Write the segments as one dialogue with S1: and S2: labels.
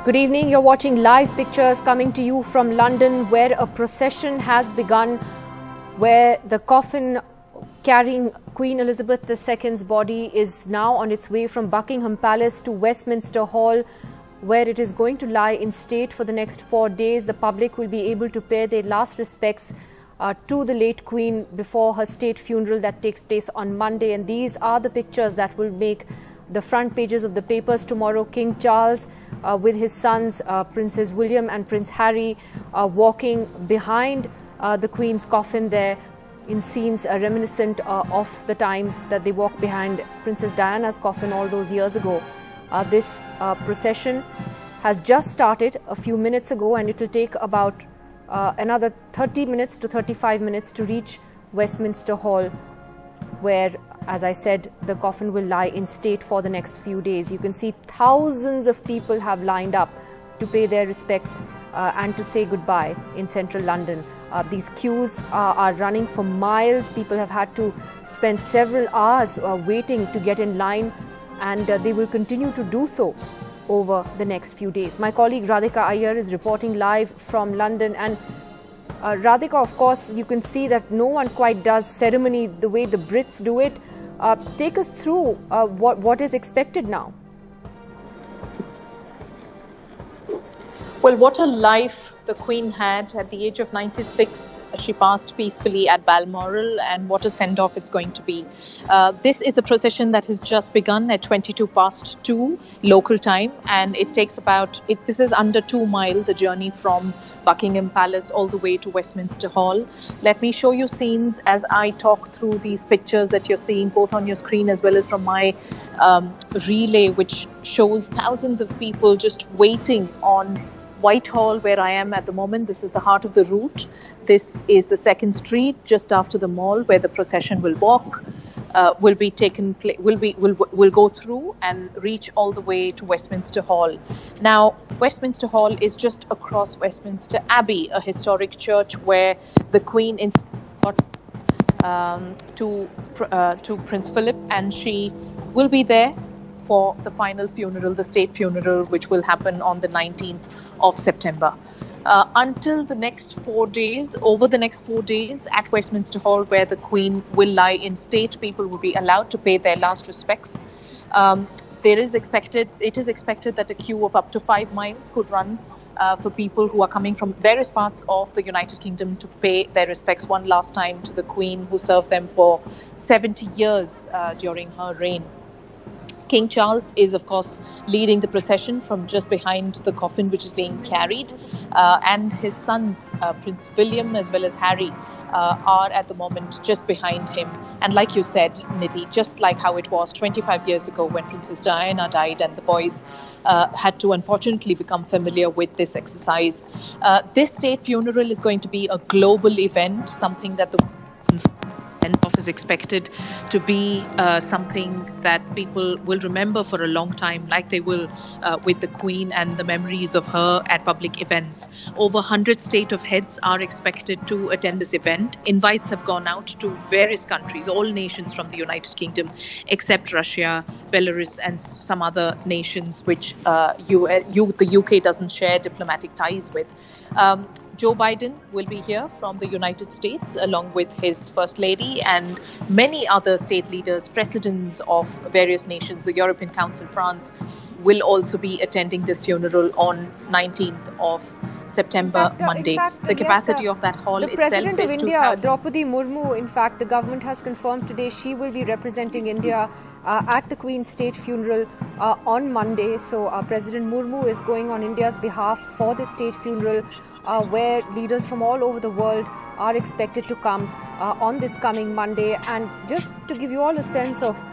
S1: Good evening. You're watching live pictures coming to you from London, where a procession has begun, where the coffin carrying Queen Elizabeth II's body is now on its way from Buckingham Palace to Westminster Hall, where it is going to lie in state for the next 4 days. The public will be able to pay their last respects to the late Queen before her state funeral that takes place on Monday. And these are the pictures that will make the front pages of the papers tomorrow. King Charles with his sons, Princes William and Prince Harry, walking behind the Queen's coffin there in scenes reminiscent of the time that they walked behind Princess Diana's coffin all those years ago. This procession has just started a few minutes ago, and it will take about another 30 minutes to 35 minutes to reach Westminster Hall, where, as I said, the coffin will lie in state for the next few days. You can see thousands of people have lined up to pay their respects and to say goodbye in central London. These queues are running for miles. People have had to spend several hours waiting to get in line, and they will continue to do so over the next few days. My colleague Radhika Iyer is reporting live from London. And Radhika, of course, you can see that no one quite does ceremony the way the Brits do it. Take us through what is expected now.
S2: Well, what a life the Queen had. At the age of 96, she passed peacefully at Balmoral, and what a send-off it's going to be. This is a procession that has just begun at 2:22 local time, and it takes this is under 2 miles, the journey from Buckingham Palace all the way to Westminster Hall. Let me show you scenes as I talk through these pictures that you're seeing both on your screen as well as from my relay, which shows thousands of people just waiting on Whitehall, where I am at the moment. This is the heart of the route. This is the second street just after the mall, where the procession will walk, will go through and reach all the way to Westminster Hall. Now, Westminster Hall is just across Westminster Abbey, a historic church where the Queen to Prince Philip, and she will be there for the final funeral, the state funeral, which will happen on the 19th of September. Until the next 4 days, over the next 4 days at Westminster Hall, where the Queen will lie in state, people will be allowed to pay their last respects. It is expected that a queue of up to 5 miles could run for people who are coming from various parts of the United Kingdom to pay their respects one last time to the Queen, who served them for 70 years during her reign. King Charles is, of course, leading the procession from just behind the coffin which is being carried, and his sons, Prince William as well as Harry, are at the moment just behind him. And like you said, Nidhi, just like how it was 25 years ago when Princess Diana died and the boys had to unfortunately become familiar with this exercise. This state funeral is going to be a global event, something that the send-off is expected to be something that people will remember for a long time, like they will with the Queen and the memories of her at public events. Over 100 state of heads are expected to attend this event. Invites have gone out to various countries, all nations from the United Kingdom, except Russia, Belarus, and some other nations which the UK doesn't share diplomatic ties with. Joe Biden will be here from the United States, along with his First Lady and many other state leaders, presidents of various nations. The European Council, France, will also be attending this funeral on 19th of September, Monday. The capacity of that hall itself is 2,000.
S1: The President of India, Draupadi Murmu, in fact, the government has confirmed today she will be representing India at the Queen's state funeral on Monday. So President Murmu is going on India's behalf for the state funeral, where leaders from all over the world are expected to come on this coming Monday. And just to give you all a sense of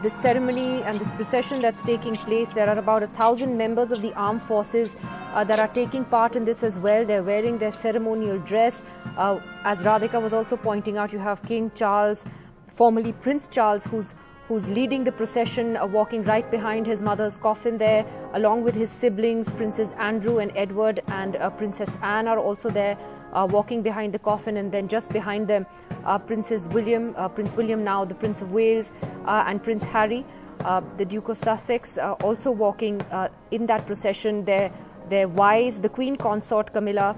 S1: this ceremony and this procession that's taking place, there are about 1,000 members of the armed forces that are taking part in this as well. They're wearing their ceremonial dress. As Radhika was also pointing out, you have King Charles, formerly Prince Charles, who's leading the procession, walking right behind his mother's coffin there, along with his siblings. Princes Andrew and Edward and Princess Anne are also there, walking behind the coffin. And then just behind them, Prince William now the Prince of Wales, and Prince Harry. the Duke of Sussex also walking in that procession. Their wives, the Queen Consort Camilla,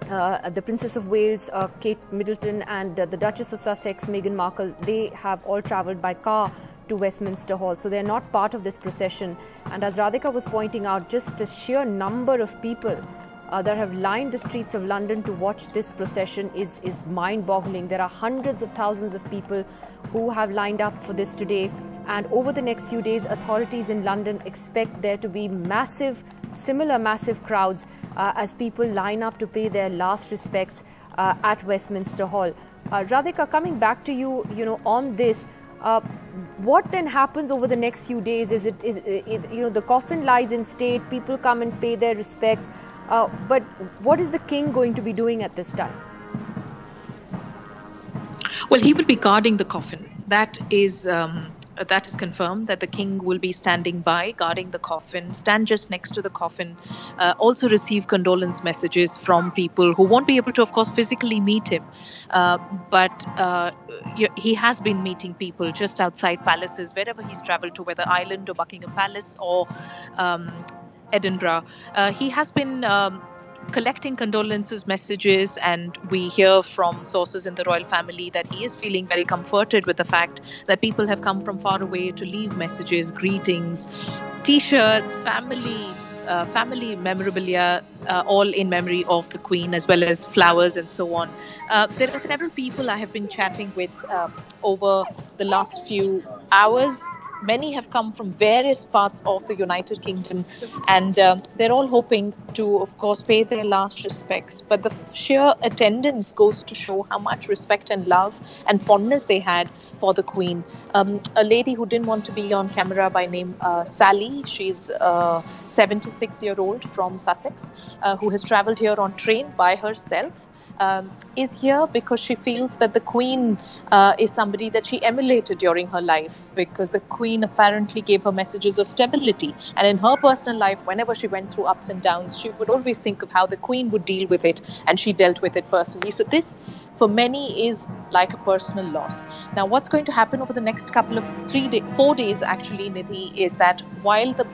S1: the Princess of Wales, Kate Middleton, and the Duchess of Sussex, Meghan Markle, they have all travelled by car to Westminster Hall. So they're not part of this procession. And as Radhika was pointing out, just the sheer number of people that have lined the streets of London to watch this procession is mind-boggling. There are hundreds of thousands of people who have lined up for this today. And over the next few days, authorities in London expect there to be similar massive crowds as people line up to pay their last respects at Westminster Hall. Radhika, coming back to you, on this, what then happens over the next few days? Is it the coffin lies in state, people come and pay their respects, but what is the king going to be doing at this time?
S2: Well, he will be guarding the coffin. That is confirmed, that the king will be standing by, guarding the coffin, stand just next to the coffin, also receive condolence messages from people who won't be able to, of course, physically meet him. But he has been meeting people just outside palaces, wherever he's travelled to, whether Ireland or Buckingham Palace or Edinburgh. He has been collecting condolences messages, and we hear from sources in the royal family that he is feeling very comforted with the fact that people have come from far away to leave messages, greetings, t-shirts, family memorabilia, all in memory of the Queen, as well as flowers and so on. There are several people I have been chatting with over the last few hours. Many have come from various parts of the United Kingdom, and they're all hoping to, of course, pay their last respects. But the sheer attendance goes to show how much respect and love and fondness they had for the Queen. A lady who didn't want to be on camera by name Sally, she's a 76-year-old from Sussex, who has travelled here on train by herself. Is here because she feels that the Queen is somebody that she emulated during her life, because the Queen apparently gave her messages of stability. And in her personal life, whenever she went through ups and downs, she would always think of how the Queen would deal with it, and she dealt with it personally. So this, for many, is like a personal loss. Now, what's going to happen over the next couple of 4 days, actually, Nidhi, is that while the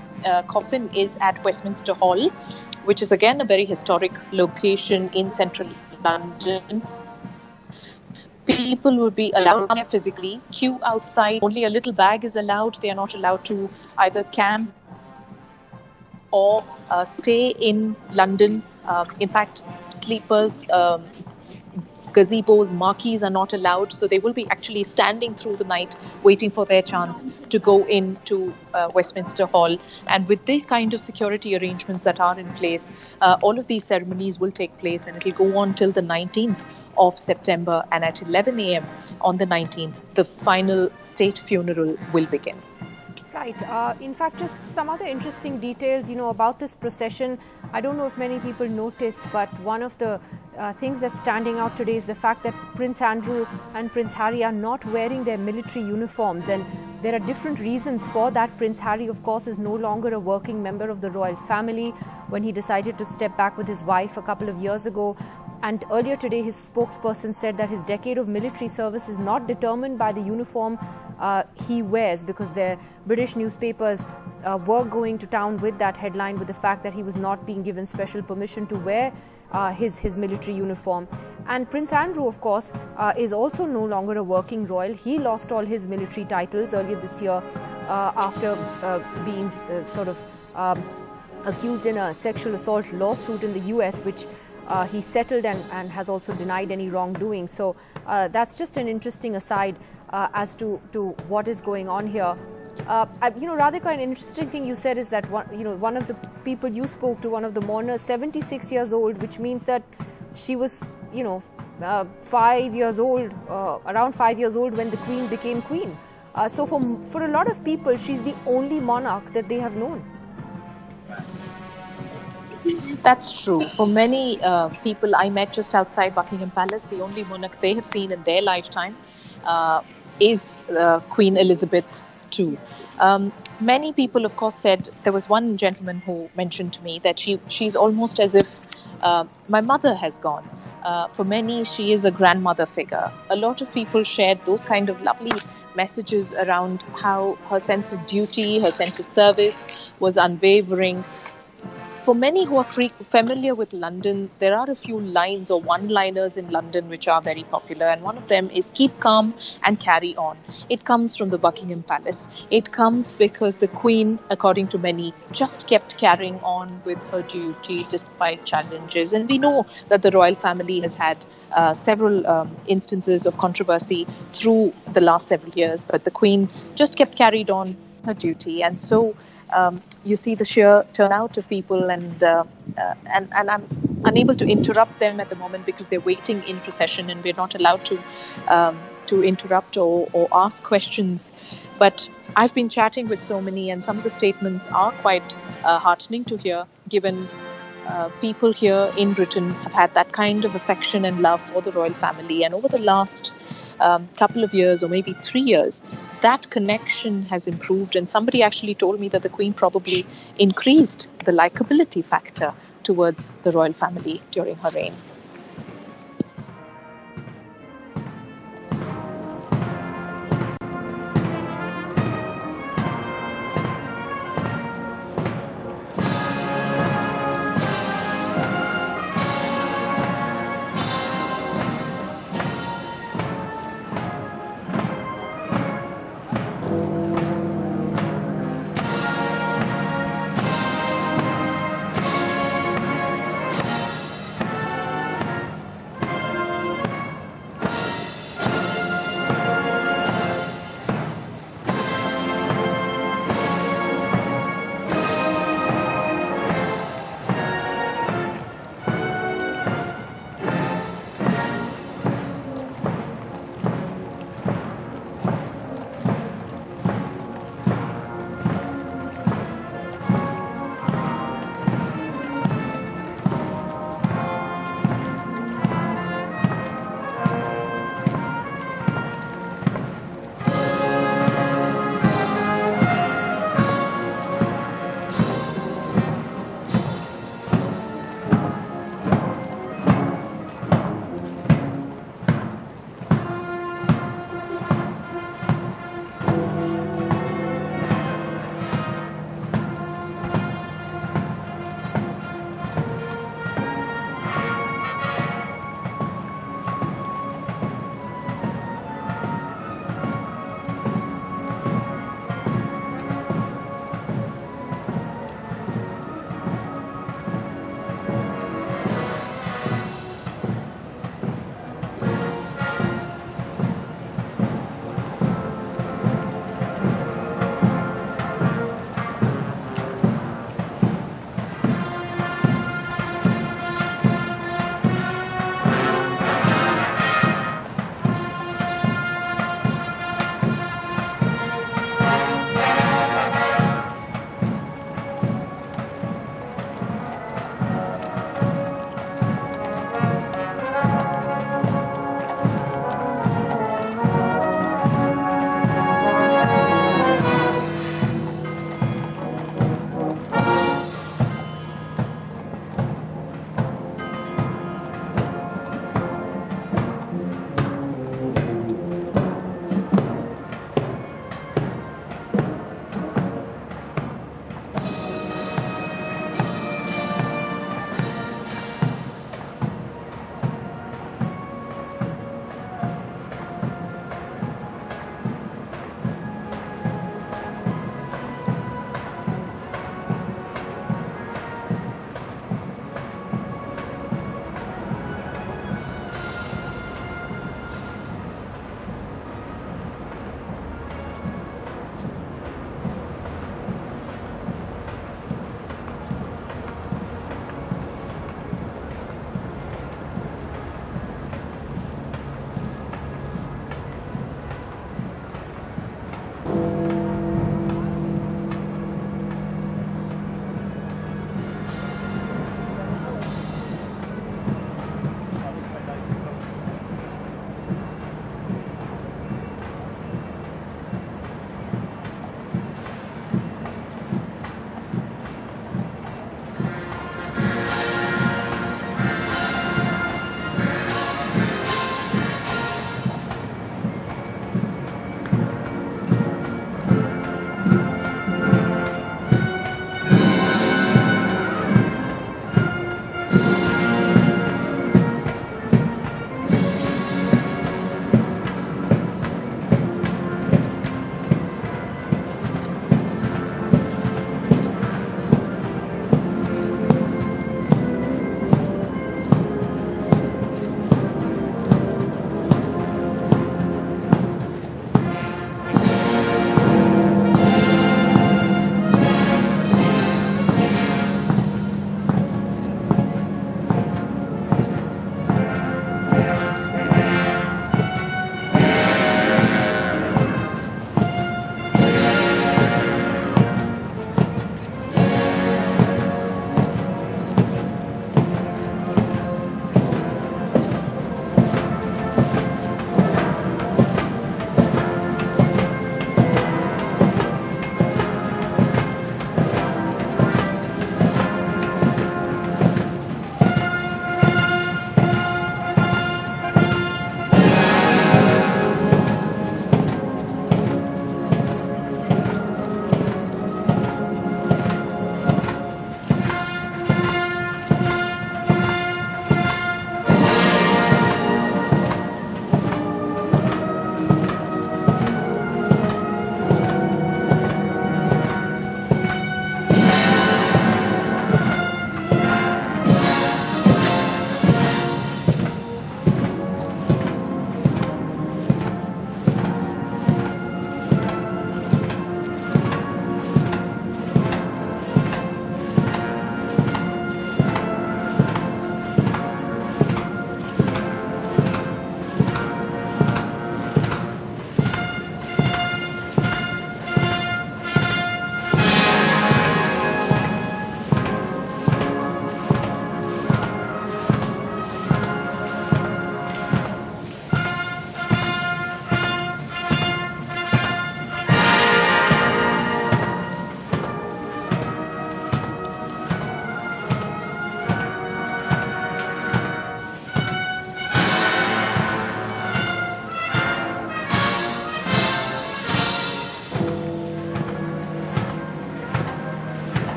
S2: coffin is at Westminster Hall, which is again a very historic location in central London, people will be allowed to physically queue outside. Only a little bag is allowed. They are not allowed to either camp or stay in London. In fact, sleepers, gazebos, marquees are not allowed. So they will be actually standing through the night waiting for their chance to go into Westminster Hall. And with these kind of security arrangements that are in place, all of these ceremonies will take place, and it will go on till the 19th of September. And at 11 a.m. on the 19th, the final state funeral will begin.
S1: Right. In fact, just some other interesting details, about this procession. I don't know if many people noticed, but one of the things that's standing out today is the fact that Prince Andrew and Prince Harry are not wearing their military uniforms. And there are different reasons for that. Prince Harry, of course, is no longer a working member of the royal family when he decided to step back with his wife a couple of years ago. And earlier today, his spokesperson said that his decade of military service is not determined by the uniform he wears, because the British newspapers were going to town with that headline, with the fact that he was not being given special permission to wear his military uniform. And Prince Andrew, of course, is also no longer a working royal. He lost all his military titles earlier this year after being accused in a sexual assault lawsuit in the US, which he settled and has also denied any wrongdoing. So that's just an interesting aside as to what is going on here. Radhika, an interesting thing you said is that one of the people you spoke to, one of the mourners, 76 years old, which means that she was 5 years old, around 5 years old when the Queen became Queen. So for a lot of people, she's the only monarch that they have known.
S2: That's true. For many people I met just outside Buckingham Palace, the only monarch they have seen in their lifetime is Queen Elizabeth II. Many people, of course, said, there was one gentleman who mentioned to me that she's almost as if my mother has gone. For many, she is a grandmother figure. A lot of people shared those kind of lovely messages around how her sense of duty, her sense of service was unwavering. For many who are familiar with London, there are a few lines or one-liners in London which are very popular, and one of them is "keep calm and carry on." It comes from the Buckingham Palace. It comes because the Queen, according to many, just kept carrying on with her duty despite challenges. And we know that the royal family has had several instances of controversy through the last several years, but the Queen just kept carried on her duty, and so you see the sheer turnout of people, and I'm unable to interrupt them at the moment because they're waiting in procession, and we're not allowed to interrupt or ask questions. But I've been chatting with so many, and some of the statements are quite heartening to hear, given people here in Britain have had that kind of affection and love for the royal family, and over the last couple of years, or maybe 3 years, that connection has improved. And somebody actually told me that the Queen probably increased the likability factor towards the royal family during her reign.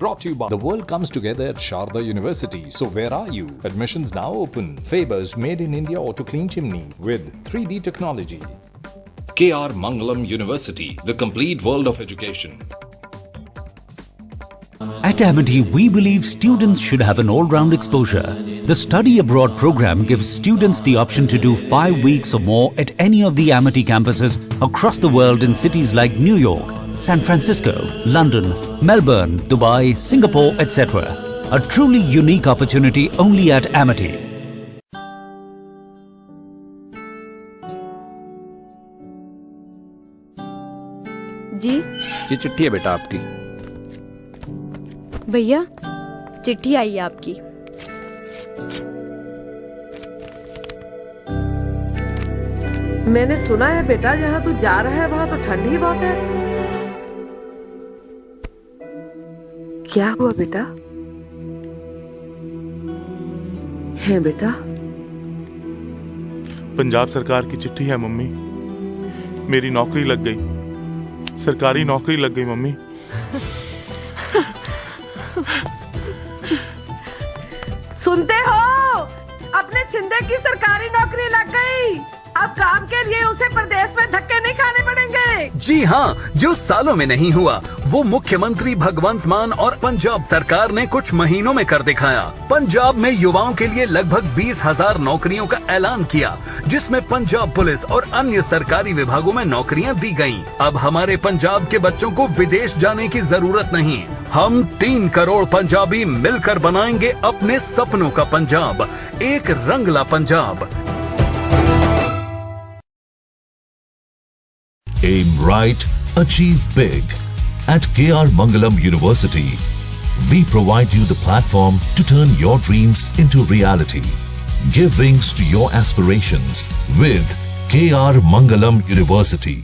S3: Brought to you by the world comes together at Sharda University. So where are you? Admissions now open. Favours made in India auto clean chimney with 3D technology. KR Mangalam University, the complete world of education.
S4: At Amity, we believe students should have an all-round exposure. The study abroad program gives students the option to do 5 weeks or more at any of the Amity campuses across the world in cities like New York, San Francisco, London, Melbourne, Dubai, Singapore, etc. A truly unique opportunity only at Amity.
S5: जी
S6: ये चिट्ठी है बेटा आपकी।
S5: भैया, चिट्ठी आई है आपकी।
S7: मैंने सुना है बेटा, जहाँ तू जा रहा है वहाँ तो ठंड ही बहुत है। क्या हुआ बेटा? है बेटा?
S8: पंजाब सरकार की चिट्ठी है मम्मी। मेरी नौकरी लग गई, सरकारी नौकरी लग गई मम्मी।
S7: सुनते हो? अपने छिंदे की सरकारी नौकरी लग गई। अब काम के लिए उसे प्रदेश में धक्के नहीं खाने पड़ेंगे।
S9: जी हाँ, जो सालों में नहीं हुआ वो मुख्यमंत्री भगवंत मान और पंजाब सरकार ने कुछ महीनों में कर दिखाया। पंजाब में युवाओं के लिए लगभग 20,000 नौकरियों का ऐलान किया, जिसमें पंजाब पुलिस और अन्य सरकारी विभागों में नौकरियां दी गयी। अब हमारे पंजाब के बच्चों को विदेश जाने की जरूरत नहीं। हम 3 करोड़ पंजाबी मिलकर बनाएंगे अपने सपनों का पंजाब, एक Rangla Punjab.
S10: Aim right, achieve big. At KR Mangalam University, we provide you the platform to turn your dreams into reality. Give wings to your aspirations with KR Mangalam University.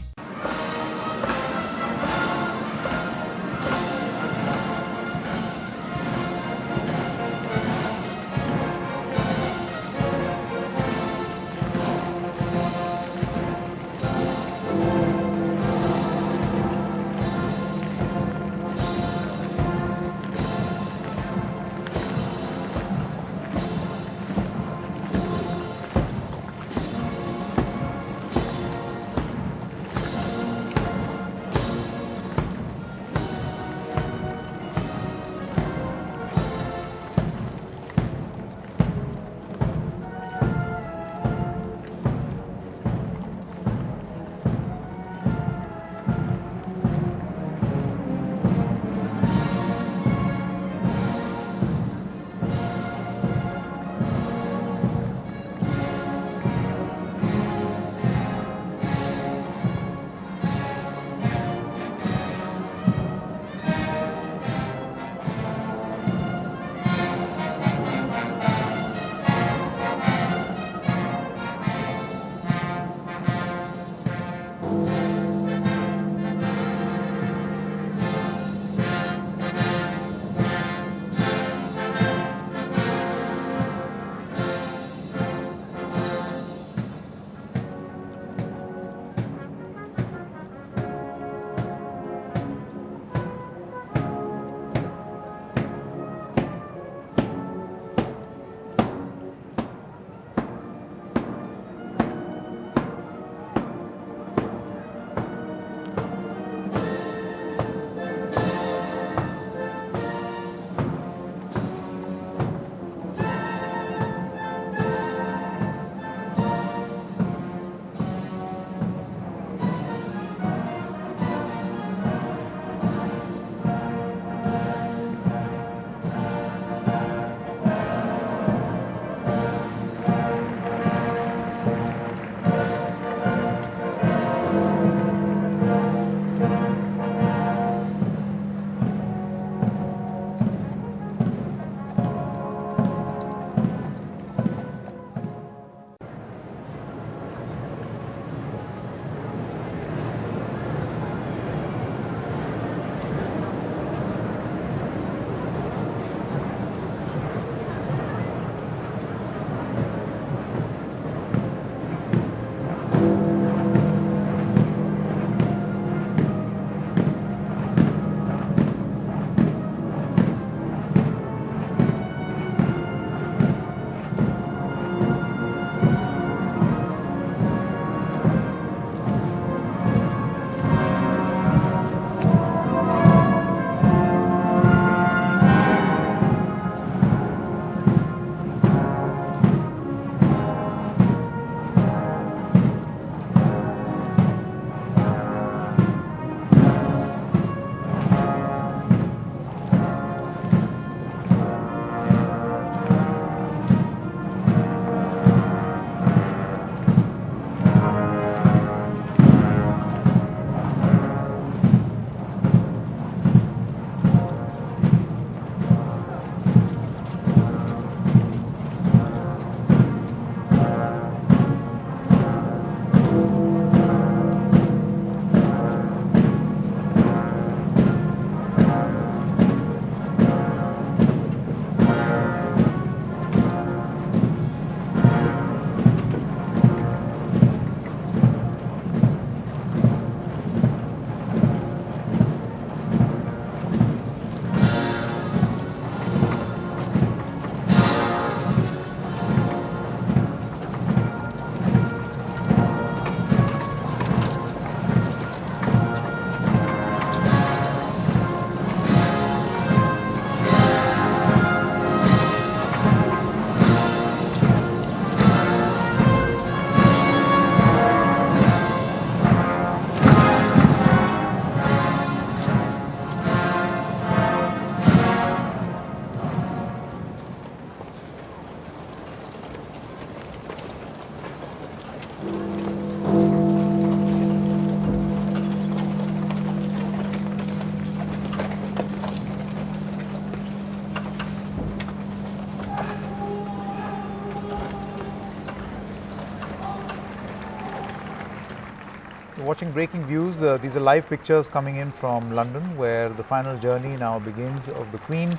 S11: watching Breaking Views. These are live pictures coming in from London, where the final journey now begins of the Queen,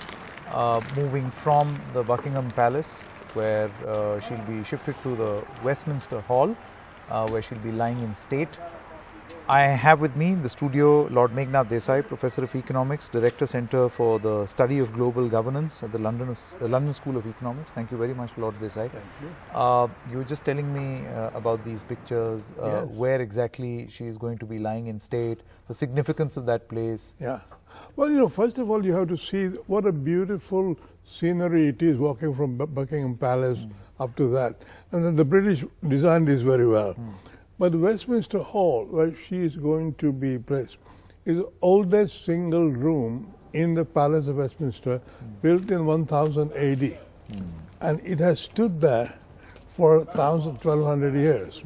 S11: moving from the Buckingham Palace, where she'll be shifted to the Westminster Hall, where she'll be lying in state. I have with me in the studio Lord Meghnad Desai, Professor of Economics, Director Centre for the Study of Global Governance at the London School of Economics. Thank you very much, Lord Desai.
S12: Thank you.
S11: You were just telling me about these pictures,
S12: Yes.
S11: where exactly she is going to be lying in state, the significance of that place.
S12: Yeah. Well, first of all, you have to see what a beautiful scenery it is walking from Buckingham Palace up to that. And then the British designed this very well. But the Westminster Hall, where she is going to be placed, is the oldest single room in the Palace of Westminster, built in 1000 AD. And it has stood there for 1200 years.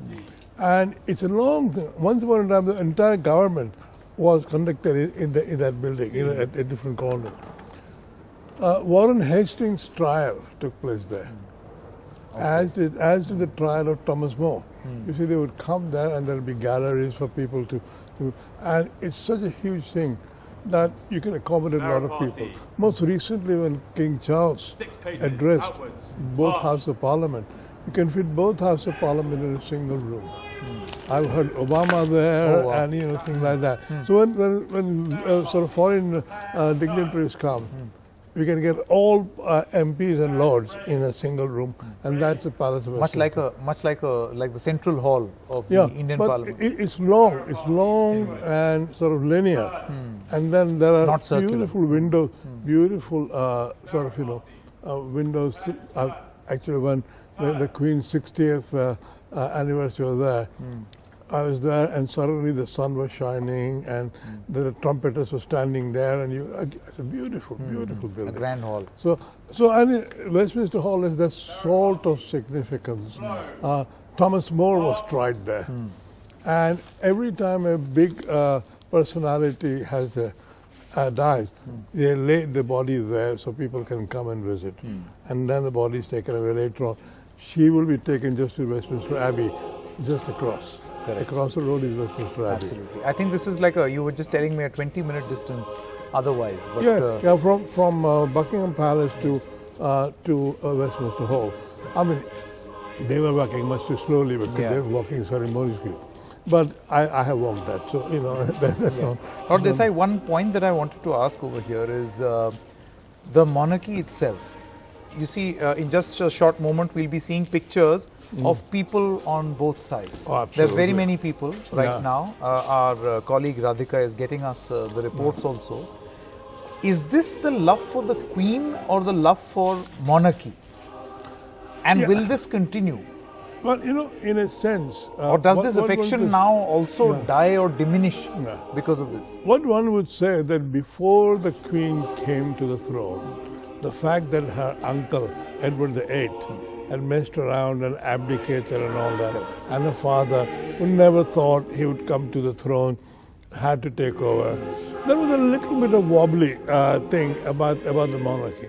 S12: And it's a long thing. Once upon a time, the entire government was conducted in that building, at different corners. Warren Hastings' trial took place there, as did the trial of Thomas More. You see, they would come there and there would be galleries for people to, and it's such a huge thing that you can accommodate a lot of people. Most recently, when King Charles addressed both Houses of Parliament, you can fit both Houses of Parliament in a single room. I've heard Obama there, and things like that. So when sort of foreign dignitaries come, we can get all MPs and lords in a single room, and that's the Palace of Westminster.
S11: Much like the central hall of the Indian Parliament.
S12: It's long and sort of linear, and then there are beautiful windows, windows. Actually, when the Queen's 60th anniversary was there, I was there, and suddenly the sun was shining, and the trumpeters were standing there, and it's a beautiful building.
S11: A grand hall.
S12: So Westminster Hall is that sort of significance. Thomas More was tried there, and every time a big personality has died, they lay the body there so people can come and visit, and then the body is taken away later on. She will be taken just to Westminster Abbey, just across. Correct. Across the road is Westminster Abbey.
S11: Absolutely. I think this is like you were just telling me, a 20-minute distance otherwise.
S12: But from Buckingham Palace to Westminster Hall. I mean, they were walking much too slowly because they were walking ceremoniously. But I have walked that, so that's not.
S11: Lord Desai, one point that I wanted to ask over here is the monarchy itself. You see, in just a short moment, we'll be seeing pictures of people on both sides. There are very many people right now. Our colleague Radhika is getting us the reports also. Is this the love for the Queen or the love for monarchy? And will this continue?
S12: Well, in a sense.
S11: Or does this affection now also die or diminish because of this?
S12: What one would say that before the Queen came to the throne, the fact that her uncle, Edward VIII, had messed around and abdicated and all that, and her father, who never thought he would come to the throne, had to take over. There was a little bit of wobbly thing about the monarchy.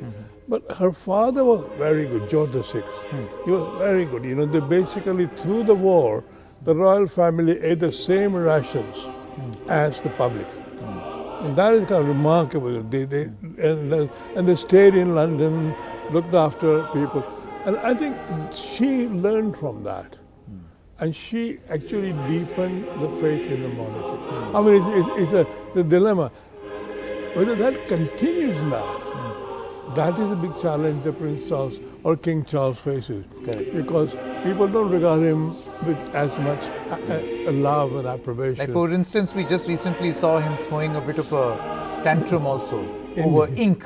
S12: But her father was very good, George VI. He was very good. They basically, through the war, the royal family ate the same rations as the public. And that is kind of remarkable. They stayed in London, looked after people. And I think she learned from that. And she actually deepened the faith in the monarchy. I mean, it's a dilemma. Whether that continues now, that is a big challenge that Prince Charles or King Charles faces.
S11: Correct.
S12: Because people don't regard him with as much love and approbation.
S11: Like, for instance, we just recently saw him throwing a bit of a tantrum also over ink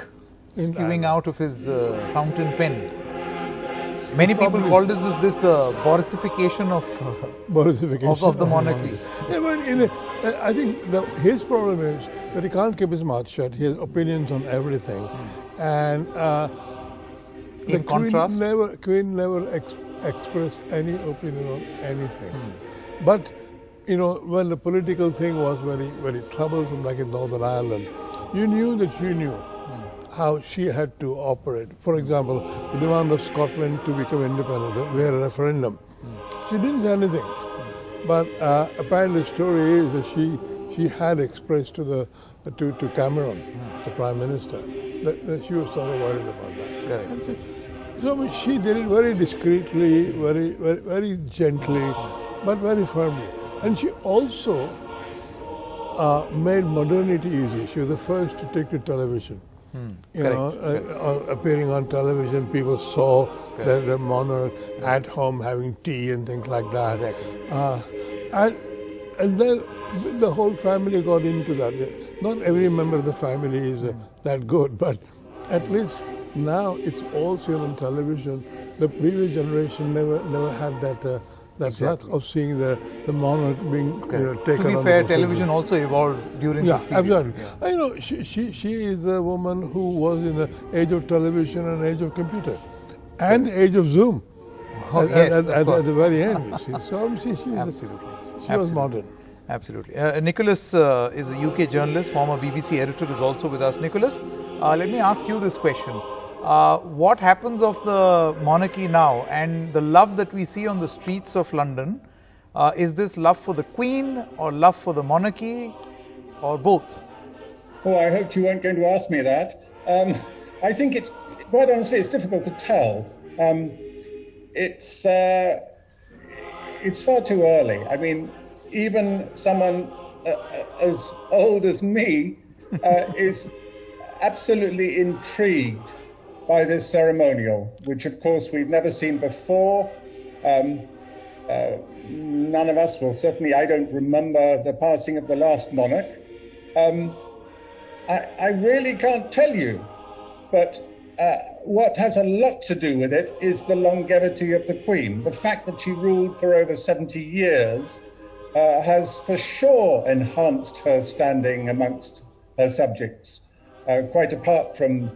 S11: spewing out of his fountain pen. Many people called this the Borisification of the monarchy.
S12: Yeah, but I think his problem is that he can't keep his mouth shut. He has opinions on everything. And
S11: in contrast,
S12: Queen never expressed any opinion on anything. But when the political thing was very, very troublesome, like in Northern Ireland, you knew that she knew how she had to operate. For example, the demand of Scotland to become independent, we had a referendum. She didn't say anything. But apparently the story is that she had expressed to Cameron, the Prime Minister, that she was sort of worried about that.
S11: Correct.
S12: So she did it very discreetly, very gently, but very firmly. And she also made modernity easy. She was the first to take to television. Appearing on television, people saw the monarch at home having tea and things like that.
S11: Exactly.
S12: And then the whole family got into that. Not every member of the family is that good, but at least now it's all seen on television. The previous generation never had that luck of seeing the monarch being taken.
S11: To be
S12: on
S11: fair,
S12: the
S11: television also evolved during this period.
S12: Absolutely. I know she is the woman who was in the age of television and age of computer, and the age of Zoom at the very end. You see. So she was modern.
S11: Absolutely. Nicholas is a UK journalist, former BBC editor, is also with us. Nicholas, let me ask you this question. What happens of the monarchy now and the love that we see on the streets of London? Is this love for the Queen or love for the monarchy or both?
S13: Oh, I hoped you weren't going to ask me that. I think it's, quite honestly, it's difficult to tell. It's far too early. I mean, even someone as old as me is absolutely intrigued by this ceremonial, which of course we've never seen before. None of us, well certainly I don't remember the passing of the last monarch. I really can't tell you, but what has a lot to do with it is the longevity of the Queen. The fact that she ruled for over 70 years has for sure enhanced her standing amongst her subjects, quite apart from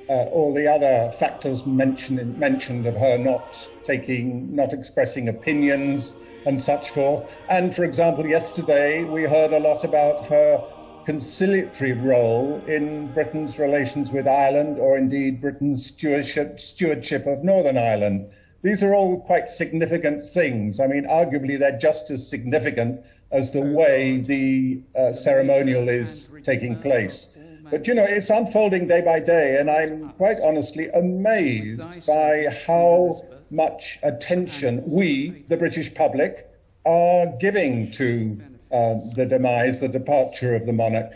S13: all the other factors mentioned of her not expressing opinions and such forth. And for example, yesterday we heard a lot about her conciliatory role in Britain's relations with Ireland, or indeed Britain's stewardship of Northern Ireland. These are all quite significant things. I mean, arguably they're just as significant as the way the ceremonial is taking place. But, you know, it's unfolding day by day, and I'm quite honestly amazed by how much attention we, the British public, are giving to the departure of the monarch.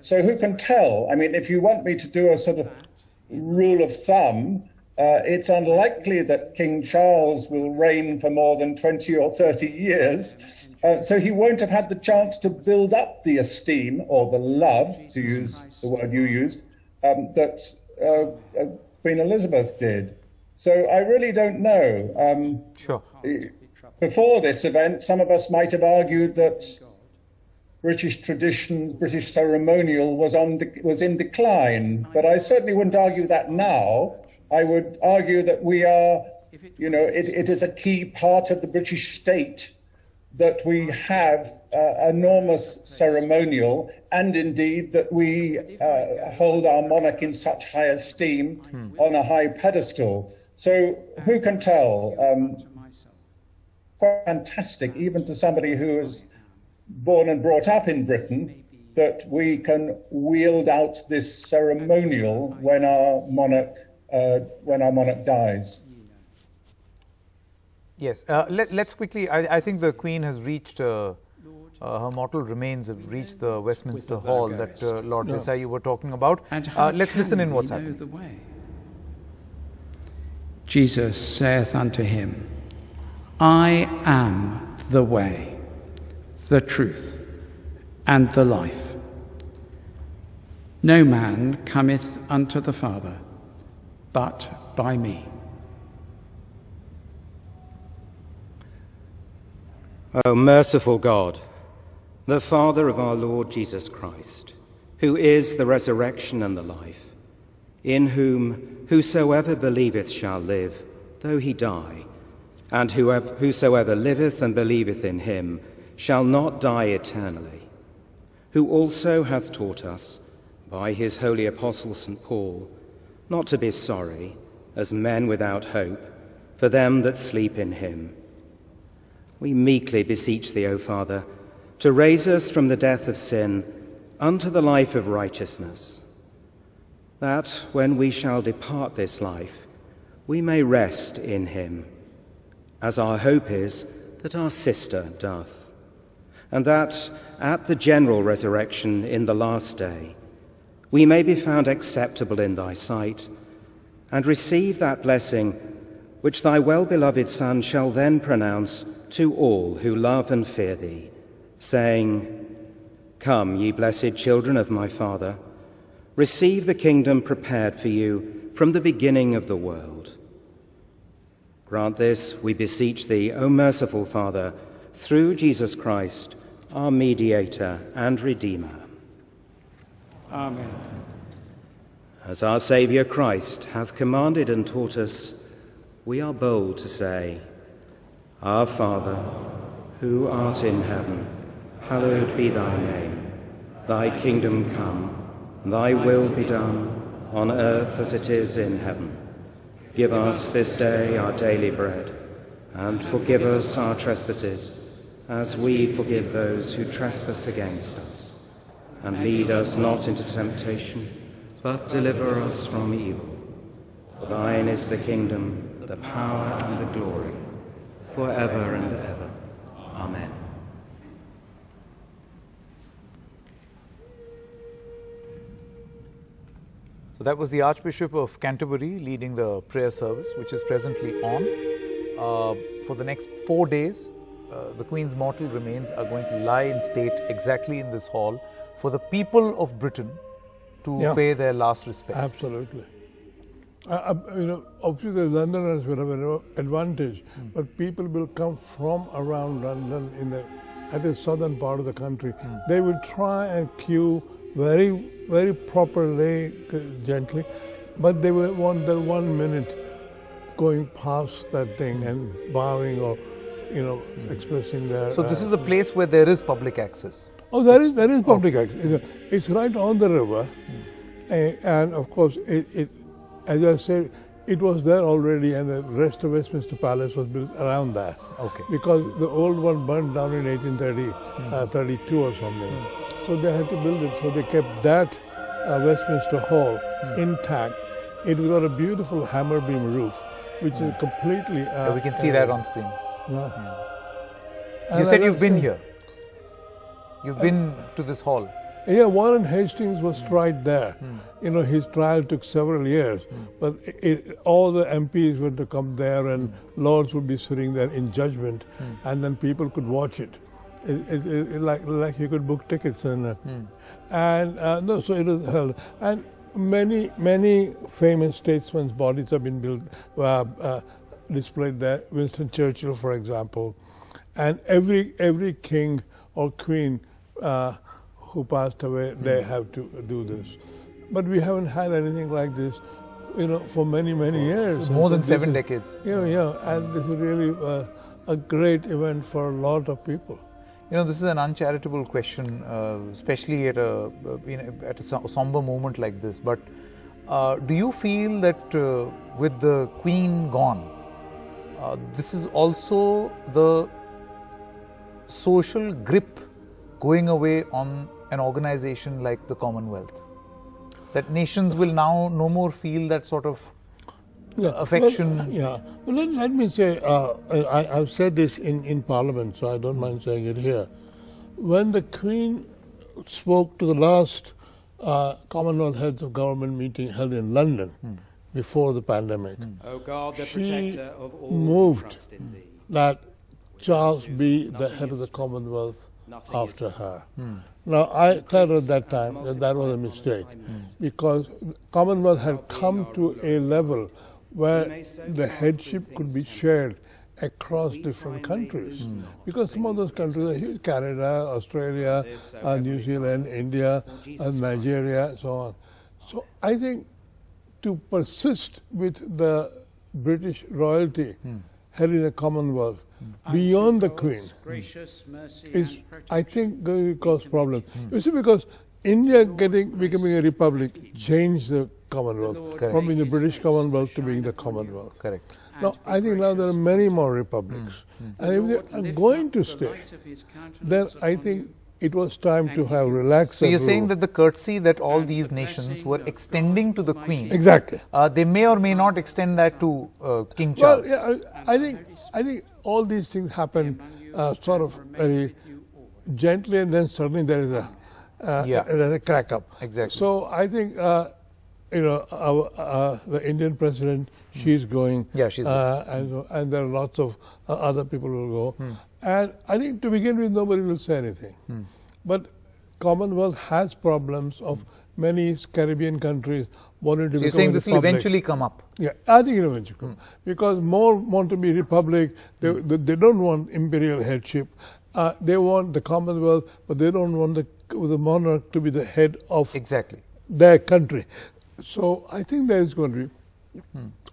S13: So who can tell? I mean, if you want me to do a sort of rule of thumb, it's unlikely that King Charles will reign for more than 20 or 30 years. So he won't have had the chance to build up the esteem or the love, to use the word you used, that Queen Elizabeth did. So I really don't know.
S11: Sure.
S13: Before this event, some of us might have argued that British traditions, British ceremonial was in decline, but I certainly wouldn't argue that now. I would argue that we are, you know, it is a key part of the British state that we have enormous ceremonial, and indeed that we hold our monarch in such high esteem on a high pedestal. So who can tell? Quite fantastic, even to somebody who is born and brought up in Britain, that we can wield out this ceremonial when our monarch dies.
S11: Yes, let's quickly, I think the Queen has reached, her mortal remains have reached the Westminster Hall that Lord Desai you were talking about. Let's listen in what's happening.
S14: Jesus saith unto him, I am the way, the truth, and the life. No man cometh unto the Father, but by me.
S15: O merciful God, the Father of our Lord Jesus Christ, who is the resurrection and the life, in whom whosoever believeth shall live, though he die, and whosoever liveth and believeth in him shall not die eternally, who also hath taught us, by his holy apostle St. Paul, not to be sorry, as men without hope, for them that sleep in him, we meekly beseech thee, O Father, to raise us from the death of sin unto the life of righteousness, that when we shall depart this life, we may rest in him, as our hope is that our sister doth, and that at the general resurrection in the last day, we may be found acceptable in thy sight, and receive that blessing which thy well-beloved Son shall then pronounce to all who love and fear thee, saying, Come, ye blessed children of my Father, receive the kingdom prepared for you from the beginning of the world. Grant this, we beseech thee, O merciful Father, through Jesus Christ, our mediator and Redeemer.
S14: Amen.
S15: As our Saviour Christ hath commanded and taught us, we are bold to say, Our Father, who art in heaven, hallowed be thy name. Thy kingdom come, thy will be done, on earth as it is in heaven. Give us this day our daily bread, and forgive us our trespasses, as we forgive those who trespass against us. And lead us not into temptation, but deliver us from evil. For thine is the kingdom, the power, and the glory, forever and ever. Amen.
S11: So that was the Archbishop of Canterbury leading the prayer service, which is presently on. For the next 4 days, the Queen's mortal remains are going to lie in state exactly in this hall for the people of Britain to pay their last respects.
S12: Absolutely. Obviously the Londoners will have an advantage, but people will come from around London at the southern part of the country. They will try and queue very, very properly, gently, but they will want the 1 minute going past that thing and bowing or, expressing their...
S11: So this is a place where there is public access?
S12: Oh, there is public access. It's right on the river, and of course, as I said, it was there already, and the rest of Westminster Palace was built around that.
S11: Okay.
S12: Because the old one burned down in 1832 or something. So they had to build it. So they kept that Westminster Hall intact. It has got a beautiful hammer beam roof, which is completely...
S11: we can see that on screen.
S12: Yeah.
S11: You said you've been here. You've been to this hall.
S12: Yeah, Warren Hastings was tried there. His trial took several years, but all the MPs were to come there, and lords would be sitting there in judgment, and then people could watch it. Like you could book tickets, so it was held. And many famous statesmen's bodies have been built, displayed there. Winston Churchill, for example, and every king or queen who passed away, they have to do this. But we haven't had anything like this, for many years.
S11: So more than 7 decades.
S12: Yeah, and this is really a great event for a lot of people.
S11: This is an uncharitable question, especially at a somber moment like this. But do you feel that with the Queen gone, this is also the social grip going away on an organization like the Commonwealth? That nations will now no more feel that sort of affection?
S12: Well, let me say, I've said this in Parliament, so I don't mind saying it here. When the Queen spoke to the last Commonwealth Heads of Government meeting held in London before the pandemic,
S15: O God, the
S12: she
S15: protector of all
S12: moved that Charles be the head of the Commonwealth after her. Now, I thought at that time that was a mistake, because Commonwealth had come to a level where the headship could be shared across different countries. Because some of those countries are huge: Canada, Australia, New Zealand, India, Nigeria, so on. So I think to persist with the British royalty heading the Commonwealth beyond the Queen is, I think, going to cause problems. You see, because India becoming a republic changed the Commonwealth from being the British Commonwealth to being the Commonwealth.
S11: Correct.
S12: Now, I think now there are many more republics. And if they are going to stay, then I think it was time to have relaxed.
S11: So you're saying that the courtesy that all these nations were extending to the Queen,
S12: exactly,
S11: they may or may not extend that to King Charles.
S12: Well, yeah, I think all these things happen sort of very gently, and then suddenly there is a crack up.
S11: Exactly.
S12: So I think the Indian president, she's going.
S11: Yeah, she's going.
S12: And there are lots of other people who will go. And I think to begin with, nobody will say anything. But Commonwealth has problems of many Caribbean countries wanting to become a republic.
S11: You're saying this will eventually come up?
S12: Yeah, I think it will eventually come. Because more want to be republic. They don't want imperial headship. They want the Commonwealth, but they don't want the monarch to be the head of their country. So I think there is going to be,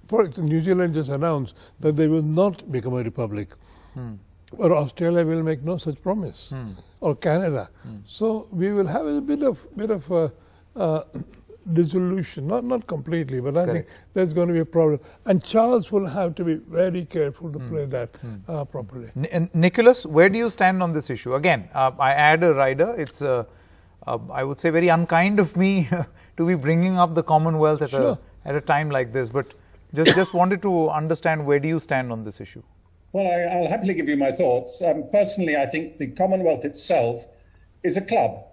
S12: for example, New Zealand just announced that they will not become a republic. Or Australia will make no such promise, or Canada. So we will have a bit of dissolution, not completely, but I think there's going to be a problem. And Charles will have to be very careful to play that properly.
S11: Nicholas, where do you stand on this issue? Again, I add a rider. It's, I would say, very unkind of me to be bringing up the Commonwealth at a time like this. But just wanted to understand, where do you stand on this issue?
S13: Well, I'll happily give you my thoughts. Personally, I think the Commonwealth itself is a club,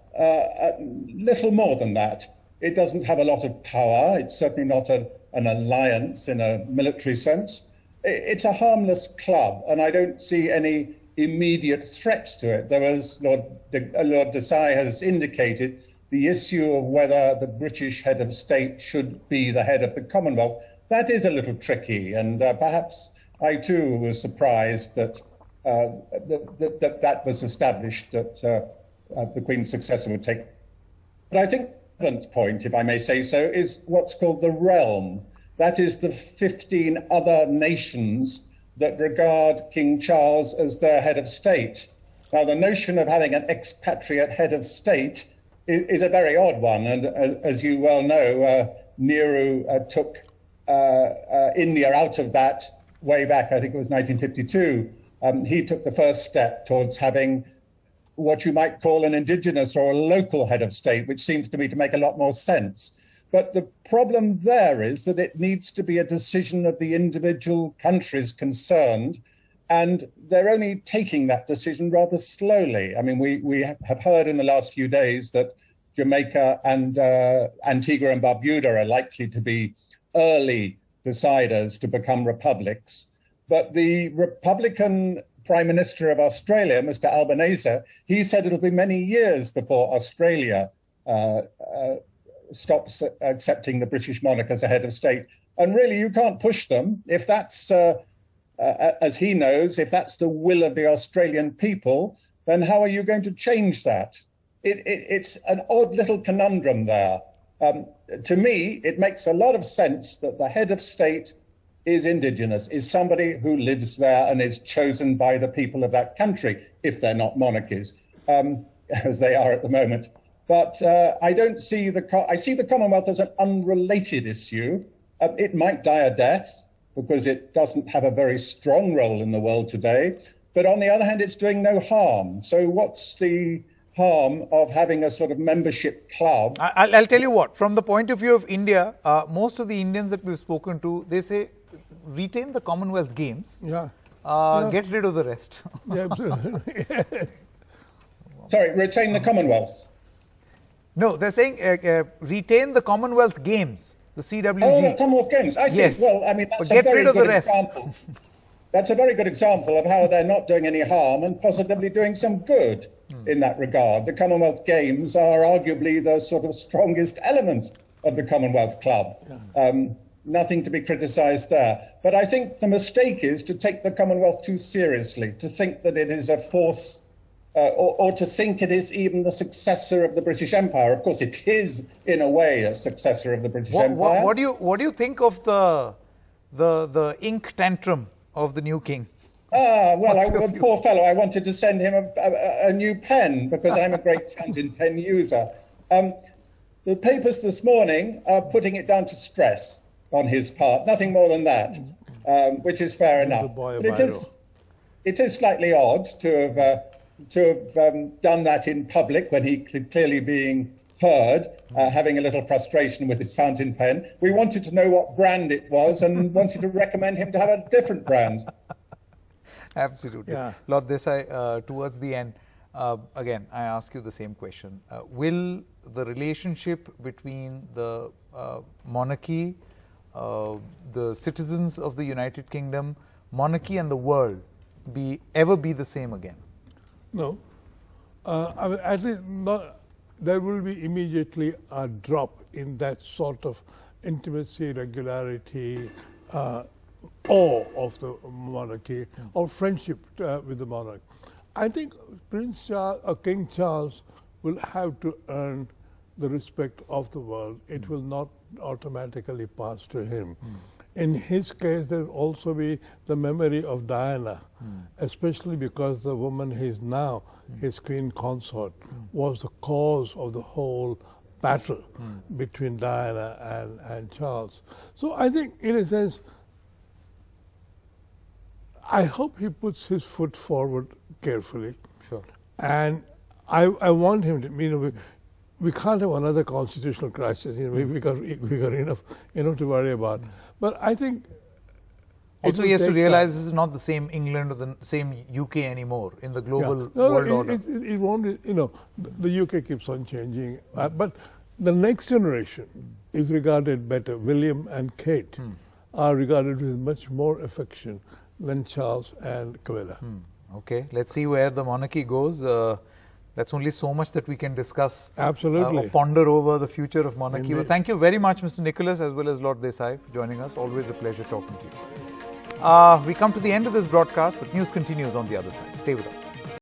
S13: little more than that. It doesn't have a lot of power. It's certainly not an alliance in a military sense. It's a harmless club, and I don't see any immediate threats to it. There was, Lord Desai has indicated, the issue of whether the British head of state should be the head of the Commonwealth. That is a little tricky, and perhaps I too was surprised that that was established, that the Queen's successor would take. But I think the relevant point, if I may say so, is what's called the realm. That is the 15 other nations that regard King Charles as their head of state. Now, the notion of having an expatriate head of state is a very odd one, and as you well know, Nehru took India out of that way back, I think it was 1952. He took the first step towards having what you might call an indigenous or a local head of state, which seems to me to make a lot more sense. But the problem there is that it needs to be a decision of the individual countries concerned, and they're only taking that decision rather slowly. I mean, we have heard in the last few days that Jamaica and Antigua and Barbuda are likely to be early deciders to become republics. But the Republican Prime Minister of Australia, Mr. Albanese, he said it'll be many years before Australia stops accepting the British monarch as a head of state. And really, you can't push them. If that's, as he knows, if that's the will of the Australian people, then how are you going to change that? It's an odd little conundrum there. To me, it makes a lot of sense that the head of state is indigenous, is somebody who lives there and is chosen by the people of that country, if they're not monarchies, as they are at the moment. But I don't see I see the Commonwealth as an unrelated issue. It might die a death because it doesn't have a very strong role in the world today. But on the other hand, it's doing no harm. So what's the harm of having a sort of membership club?
S11: I'll tell you what, from the point of view of India, most of the Indians that we've spoken to, they say, retain the Commonwealth Games, get rid of the rest.
S12: Yeah, absolutely.
S13: Sorry, retain the Commonwealth?
S11: No, they're saying retain the Commonwealth Games, the CWG.
S13: Oh, the Commonwealth Games. I see.
S11: Yes.
S13: Well, I mean, that's
S11: get rid of the rest.
S13: Example. That's a very good example of how they're not doing any harm and possibly doing some good in that regard. The Commonwealth Games are arguably the sort of strongest element of the Commonwealth Club. Nothing to be criticised there. But I think the mistake is to take the Commonwealth too seriously, to think that it is a force, or to think it is even the successor of the British Empire. Of course, it is, in a way, a successor of the British Empire.
S11: What do you think of the ink tantrum of the new king?
S13: Well, poor fellow, I wanted to send him a new pen because I'm a great fountain pen user. The papers this morning are putting it down to stress on his part, nothing more than that. which is fair enough. But it is slightly odd to have done that in public when he clearly being heard, having a little frustration with his fountain pen. We wanted to know what brand it was and wanted to recommend him to have a different brand.
S11: Absolutely.
S12: Yeah.
S11: Lord Desai, towards the end, again, I ask you the same question. Will the relationship between the monarchy, the citizens of the United Kingdom, monarchy and the world ever be the same again?
S12: No. I mean, at least not, there will be immediately a drop in that sort of intimacy, regularity, awe of the monarchy, or friendship with the monarch. I think Prince Charles or King Charles will have to earn the respect of the world. It will not automatically pass to him. In his case, there will also be the memory of Diana, especially because the woman he is now, his queen consort, was the cause of the whole battle between Diana and Charles. So I think, in a sense, I hope he puts his foot forward carefully.
S11: Sure.
S12: And I want him to, we can't have another constitutional crisis. We got enough to worry about. But I think
S11: also he has to realize this is not the same England or the same UK anymore in the global world order.
S12: It won't. The UK keeps on changing, but the next generation is regarded better. William and Kate are regarded with much more affection than Charles and Camilla.
S11: Okay, let's see where the monarchy goes. That's only so much that we can discuss.
S12: Absolutely.
S11: Or ponder over the future of monarchy. Well, thank you very much, Mr. Nicholas, as well as Lord Desai, for joining us. Always a pleasure talking to you. We come to the end of this broadcast, but news continues on the other side. Stay with us.